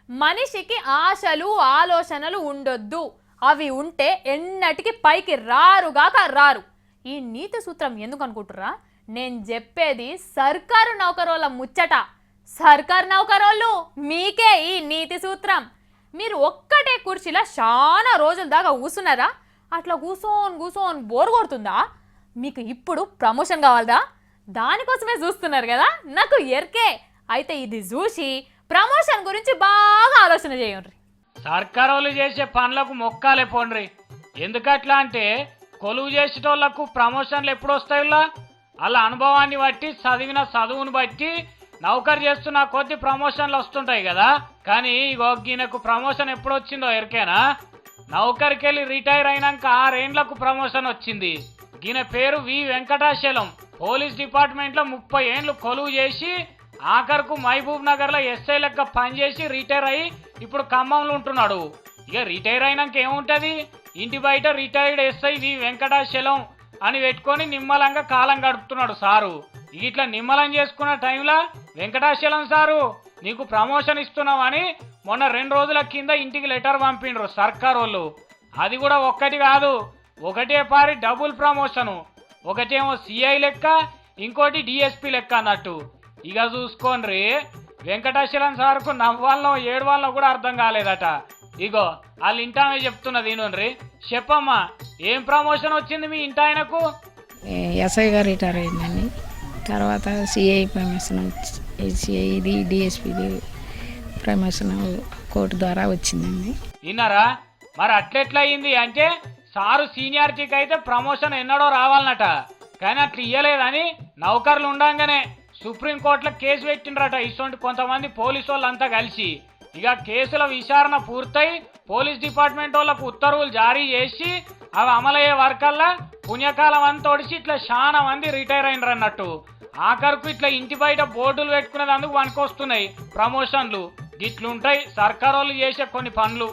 మనిషికి ఆశలు ఆలోచనలు ఉండొద్దు, అవి ఉంటే ఎన్నటికి పైకి రారుగాక రారు. ఈ నీతి సూత్రం ఎందుకు అనుకుంటురా? నేను చెప్పేది సర్కారు నౌకరోళ్ళ ముచ్చట. సర్కారు నౌకరోళ్ళు మీకే ఈ నీతి సూత్రం. మీరు ఒక్కటే కుర్చీలో చాలా రోజుల దాకా కూసున్నారా? అట్లా కూసోన్ బోర్ కొడుతుందా? మీకు ఇప్పుడు ప్రమోషన్ కావాలదా? దానికోసమే చూస్తున్నారు కదా, నాకు ఎర్కే. అయితే ఇది చూసి ప్రమోషన్ గురించి బాగా ఆలోచన చేయండి. సర్కారోళ్ళు చేసే పనులకు మొక్కాలే పోండ్రి. ఎందుకట్లా అంటే కొలువు చేసేటోళ్లకు ప్రమోషన్లు ఎప్పుడు వస్తాయిలా? వాళ్ళ అనుభవాన్ని బట్టి చదివిన చదువును బట్టి నౌకరు చేస్తున్న కొద్ది ప్రమోషన్లు వస్తుంటాయి కదా. కానీ ఈయనకు ప్రమోషన్ ఎప్పుడు వచ్చిందో ఎరికేనా? నౌకరికి వెళ్ళి రిటైర్ అయినాక 6 ఏండ్లకు ప్రమోషన్ వచ్చింది. ఈయన పేరు వి వెంకటాచలం. పోలీస్ డిపార్ట్మెంట్లో 30 ఏండ్లు కొలువు చేసి ఆఖరుకు మహబూబ్ నగర్లో ఎస్ఐ లెక్క పనిచేసి రిటైర్ అయ్యి ఇప్పుడు ఖమ్మంలో ఉంటున్నాడు. ఇక రిటైర్ అయినాక ఏముంటుంది, ఇంటి బయట రిటైర్డ్ ఎస్ఐ వి వెంకటాచలం అని పెట్టుకొని నిమ్మలంగా కాలం గడుపుతున్నాడు సారు. ఇట్లా నిమ్మలం చేసుకున్న టైంలో వెంకటాచలం సారు నీకు ప్రమోషన్ ఇస్తున్నామని మొన్న 2 రోజుల కింద ఇంటికి లెటర్ పంపిండ్రు సర్కార్ వాళ్ళు. అది కూడా ఒక్కటి కాదు, ఒకటే పారి డబుల్ ప్రమోషను. ఒకటేమో సిఐ లెక్క, ఇంకోటి డిఎస్పీ లెక్క అన్నట్టు. ఇక చూసుకోండి, వెంకటాచలం సార్కు నవ్వాలనో ఏడవాలనో కూడా అర్థం కాలేదట. ఇగో వాళ్ళు ఇంటామే చెప్తున్నది వినండి. చెప్పమ్మా, ఏం ప్రమోషన్ వచ్చింది మీ ఇంట ఆయనకు? ఎస్ఐగా రిటైర్ అయిందండి. తర్వాత సిఐ ప్రమోషన్ సిఐది డిఎస్పీ ప్రమోషన్ కోర్టు ద్వారా వచ్చిందండి. విన్నారా? మరి అట్లెట్లా అయింది అంటే సారు సీనియారిటీకి అయితే ప్రమోషన్ ఎన్నడో రావాలన్నట, కానీ అట్లా ఇయ్యలేదని నౌకర్లు ఉండంగానే సుప్రీంకోర్టులో కేసు పెట్టిండ్రట. ఇటువంటి కొంతమంది పోలీసు వాళ్ళంతా కలిసి ఇక కేసుల విచారణ పూర్తయి పోలీస్ డిపార్ట్మెంట్ వాళ్ళకు ఉత్తర్వులు జారీ చేసి అవి అమలయ్యే వరకల్లా పుణ్యకాలం అంతా ఒడిచి ఇట్లా చాలా మంది రిటైర్ అయినరు అన్నట్టు. ఆఖరుకు ఇట్లా ఇంటి బయట బోర్డులు పెట్టుకునేందుకు వనుకొస్తున్నాయి ప్రమోషన్లు. ఇట్లుంటాయి సర్కారు వాళ్ళు చేసే కొన్ని పనులు.